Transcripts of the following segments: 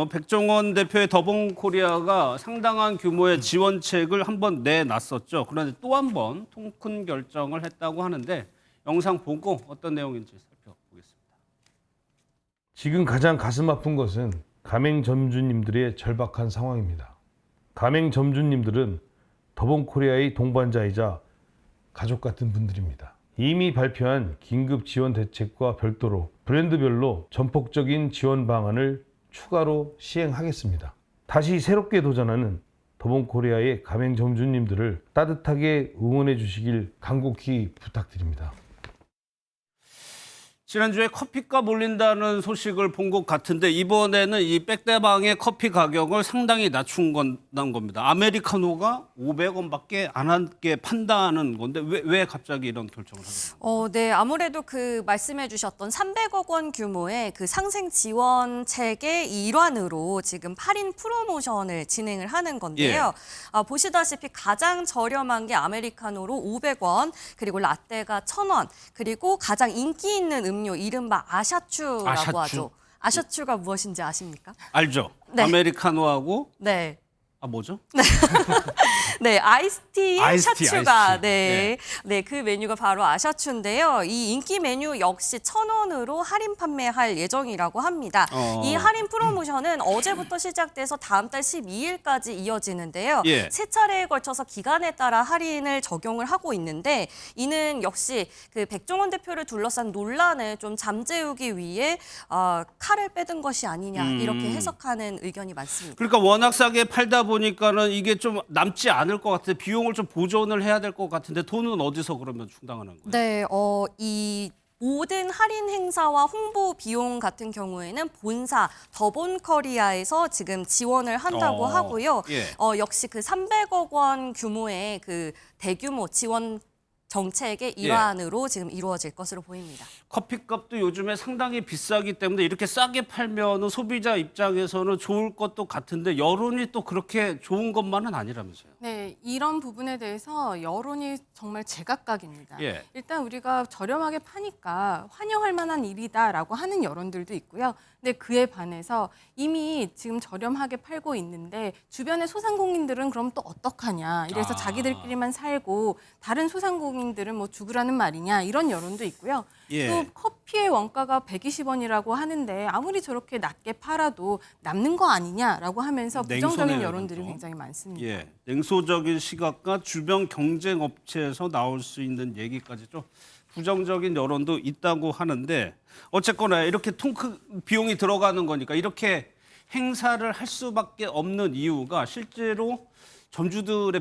백종원 대표의 더본코리아가 상당한 규모의 지원책을 한번 내놨었죠. 그런데 또 한 번 통큰 결정을 했다고 하는데 영상 보고 어떤 내용인지 살펴보겠습니다. 지금 가장 가슴 아픈 것은 가맹점주님들의 절박한 상황입니다. 가맹점주님들은 더본코리아의 동반자이자 가족 같은 분들입니다. 이미 발표한 긴급 지원 대책과 별도로 브랜드별로 전폭적인 지원 방안을 추가로 시행하겠습니다. 다시 새롭게 도전하는 더본코리아의 가맹점주님들을 따뜻하게 응원해 주시길 간곡히 부탁드립니다. 지난주에 커피값 올린다는 소식을 본 것 같은데 이번에는 이 백대방의 커피 가격을 상당히 낮춘 겁니다. 아메리카노가 500원밖에 안 하게 판다는 건데 왜 갑자기 이런 결정을 하게 됩니까? 네, 아무래도 그 말씀해 주셨던 300억 원 규모의 그 상생 지원책의 일환으로 지금 8인 프로모션을 진행을 하는 건데요. 보시다시피 가장 저렴한 게 아메리카노로 500원, 그리고 라떼가 1,000원, 그리고 가장 인기 있는 음료 이른바 아샤추라고 아샤추. 하죠. 아샤추가 무엇인지 아십니까? 알죠? 네. 아메리카노하고 네. 뭐죠? 네, 아이스티 아이스티, 샤추가 아이스티. 네, 그 메뉴가 바로 아샤추인데요. 이 인기 메뉴 역시 1,000원으로 할인 판매할 예정이라고 합니다. 이 할인 프로모션은 어제부터 시작돼서 다음 달 12일까지 이어지는데요. 예. 세 차례에 걸쳐서 기간에 따라 할인을 적용을 하고 있는데 이는 역시 그 백종원 대표를 둘러싼 논란을 좀 잠재우기 위해 칼을 빼든 것이 아니냐 이렇게 해석하는 의견이 많습니다. 그러니까 워낙 싸게 팔다 보니까는 이게 좀 남지 않을 것 같은데 비용을 좀 보존을 해야 될 것 같은데 돈은 어디서 그러면 충당하는 거예요? 네, 이 모든 할인 행사와 홍보 비용 같은 경우에는 본사 더본코리아에서 지금 지원을 한다고 하고요. 예. 역시 그 300억 원 규모의 그 대규모 지원 정책의 일환으로 지금 이루어질 것으로 보입니다. 커피값도 요즘에 상당히 비싸기 때문에 이렇게 싸게 팔면은 소비자 입장에서는 좋을 것도 같은데 여론이 또 그렇게 좋은 것만은 아니라면서요. 네, 이런 부분에 대해서 여론이 정말 제각각입니다. 예. 일단 우리가 저렴하게 파니까 환영할 만한 일이다라고 하는 여론들도 있고요. 근데 그에 반해서 이미 지금 저렴하게 팔고 있는데 주변의 소상공인들은 그럼 또 어떡하냐. 이래서 자기들끼리만 살고 다른 소상공인들은 뭐 죽으라는 말이냐. 이런 여론도 있고요. 예. 또 커피의 원가가 120원이라고 하는데 아무리 저렇게 낮게 팔아도 남는 거 아니냐라고 하면서 부정적인 냉소네요, 여론들이 이건 또. 굉장히 많습니다. 예, 냉소적인 시각과 주변 경쟁 업체에서 나올 수 있는 얘기까지 좀 부정적인 여론도 있다고 하는데 어쨌거나 이렇게 통큰 비용이 들어가는 거니까 이렇게 행사를 할 수밖에 없는 이유가 실제로 점주들의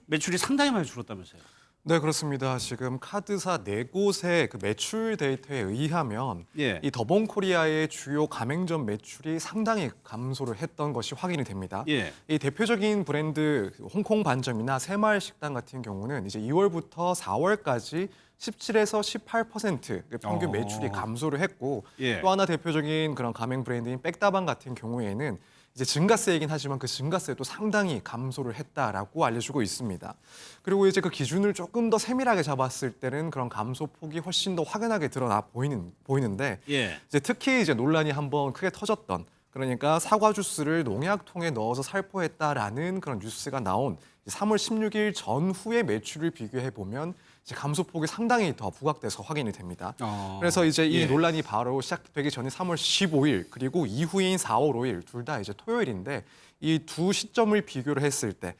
매출이 상당히 많이 줄었다면서요. 네, 그렇습니다. 지금 카드사 4곳의 그 매출 데이터에 의하면 예. 이 더본코리아의 주요 가맹점 매출이 상당히 감소를 했던 것이 확인이 됩니다. 예. 이 대표적인 브랜드 홍콩 반점이나 새마을 식당 같은 경우는 이제 2월부터 4월까지 17에서 18% 평균 매출이 감소를 했고 예. 또 하나 대표적인 그런 가맹 브랜드인 백다방 같은 경우에는 이제 증가세이긴 하지만 그 증가세도 상당히 감소를 했다라고 알려주고 있습니다. 그리고 이제 그 기준을 조금 더 세밀하게 잡았을 때는 그런 감소폭이 훨씬 더 확연하게 드러나 보이는데 예. 이제 특히 이제 논란이 한번 크게 터졌던 그러니까 사과 주스를 농약통에 넣어서 살포했다라는 그런 뉴스가 나온 3월 16일 전후의 매출을 비교해 보면 이제 감소폭이 상당히 더 부각돼서 확인이 됩니다. 그래서 이제 이 논란이 바로 시작되기 전에 3월 15일 그리고 이후인 4월 5일 둘 다 이제 토요일인데 이 두 시점을 비교를 했을 때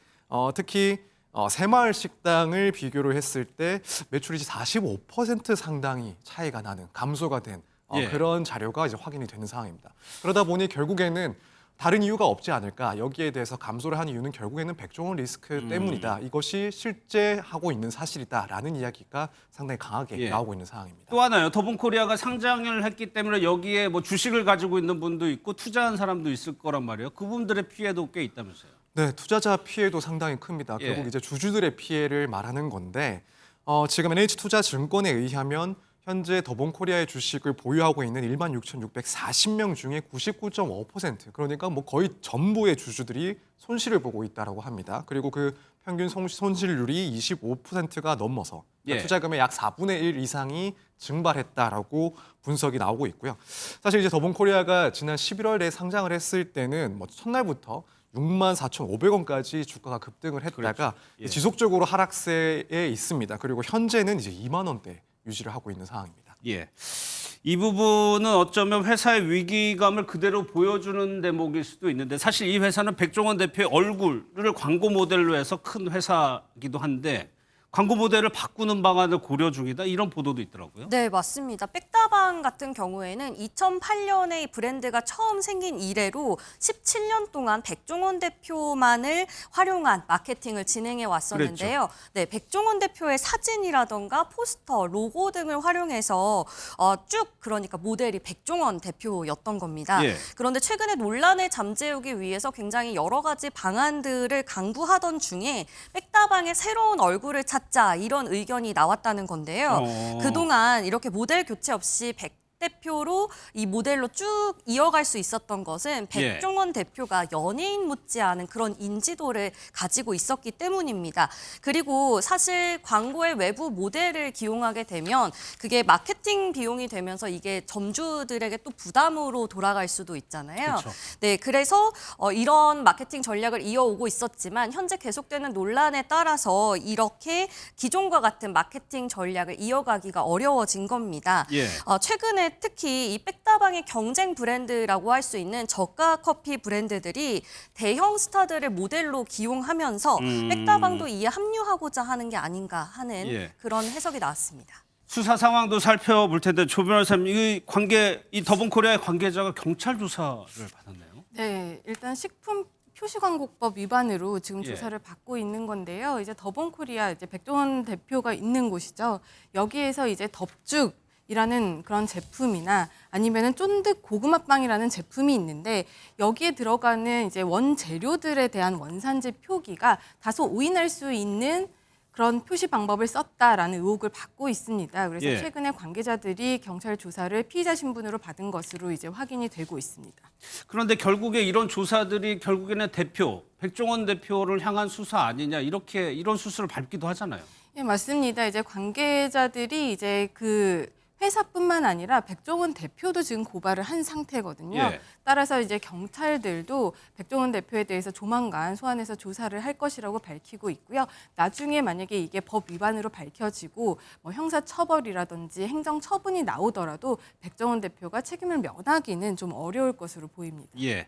특히 새마을 식당을 비교를 했을 때 매출이 45% 상당히 차이가 나는 감소가 된 그런 자료가 이제 확인이 되는 상황입니다. 그러다 보니 결국에는 다른 이유가 없지 않을까. 여기에 대해서 감소를 한 이유는 결국에는 백종원 리스크 때문이다. 이것이 실제 하고 있는 사실이다라는 이야기가 상당히 강하게 나오고 있는 상황입니다. 또 하나요. 더본코리아가 상장을 했기 때문에 여기에 뭐 주식을 가지고 있는 분도 있고 투자한 사람도 있을 거란 말이에요. 그분들의 피해도 꽤 있다면서요. 네, 투자자 피해도 상당히 큽니다. 예. 결국 이제 주주들의 피해를 말하는 건데 지금 NH투자증권에 의하면 현재 더본코리아의 주식을 보유하고 있는 16,640명 중에 99.5% 그러니까 뭐 거의 전부의 주주들이 손실을 보고 있다라고 합니다. 그리고 그 평균 손실률이 25%가 넘어서 그러니까 투자금의 약 4분의 1 이상이 증발했다라고 분석이 나오고 있고요. 사실 이제 더본코리아가 지난 11월에 상장을 했을 때는 뭐 첫날부터 64,500원까지 주가가 급등을 했다가 그렇죠. 예. 지속적으로 하락세에 있습니다. 그리고 현재는 이제 2만 원대 유지를 하고 있는 상황입니다. 예. 이 부분은 어쩌면 회사의 위기감을 그대로 보여주는 대목일 수도 있는데 사실 이 회사는 백종원 대표의 얼굴을 광고 모델로 해서 큰 회사이기도 한데 광고 모델을 바꾸는 방안을 고려 중이다 이런 보도도 있더라고요. 네, 맞습니다. 백다방 같은 경우에는 2008년에 이 브랜드가 처음 생긴 이래로 17년 동안 백종원 대표만을 활용한 마케팅을 진행해 왔었는데요. 네, 백종원 대표의 사진이라던가 포스터, 로고 등을 활용해서 쭉 그러니까 모델이 백종원 대표였던 겁니다. 예. 그런데 최근에 논란을 잠재우기 위해서 굉장히 여러 가지 방안들을 강구하던 중에 백다방의 새로운 얼굴을 찾자 이런 의견이 나왔다는 건데요. 그동안 이렇게 모델 교체 없이 백 대표로 이 모델로 쭉 이어갈 수 있었던 것은 예. 백종원 대표가 연예인 못지않은 그런 인지도를 가지고 있었기 때문입니다. 그리고 사실 광고에 외부 모델을 기용하게 되면 그게 마케팅 비용이 되면서 이게 점주들에게 또 부담으로 돌아갈 수도 있잖아요. 그쵸. 네, 그래서 이런 마케팅 전략을 이어오고 있었지만 현재 계속되는 논란에 따라서 이렇게 기존과 같은 마케팅 전략을 이어가기가 어려워진 겁니다. 예. 최근에 특히 이 백다방의 경쟁 브랜드라고 할 수 있는 저가 커피 브랜드들이 대형 스타들을 모델로 기용하면서 백다방도 이에 합류하고자 하는 게 아닌가 하는 예. 그런 해석이 나왔습니다. 수사 상황도 살펴볼 텐데 조 변호사님 이 더본코리아의 관계자가 경찰 조사를 받았네요. 네, 일단 식품 표시광고법 위반으로 지금 예. 조사를 받고 있는 건데요. 이제 더본코리아 이제 백종원 대표가 있는 곳이죠. 여기에서 이제 덥죽이라는 그런 제품이나 아니면은 쫀득 고구마빵이라는 제품이 있는데 여기에 들어가는 이제 원재료들에 대한 원산지 표기가 다소 오인할 수 있는 그런 표시 방법을 썼다라는 의혹을 받고 있습니다. 그래서 예. 최근에 관계자들이 경찰 조사를 피의자 신분으로 받은 것으로 이제 확인이 되고 있습니다. 그런데 결국에 이런 조사들이 결국에는 백종원 대표를 향한 수사 아니냐 이런 수술을 밟기도 하잖아요. 예, 맞습니다. 이제 관계자들이 이제 그 회사뿐만 아니라 백종원 대표도 지금 고발을 한 상태거든요. 예. 따라서 이제 경찰들도 백종원 대표에 대해서 조만간 소환해서 조사를 할 것이라고 밝히고 있고요. 나중에 만약에 이게 법 위반으로 밝혀지고 뭐 형사 처벌이라든지 행정 처분이 나오더라도 백종원 대표가 책임을 면하기는 좀 어려울 것으로 보입니다. 예.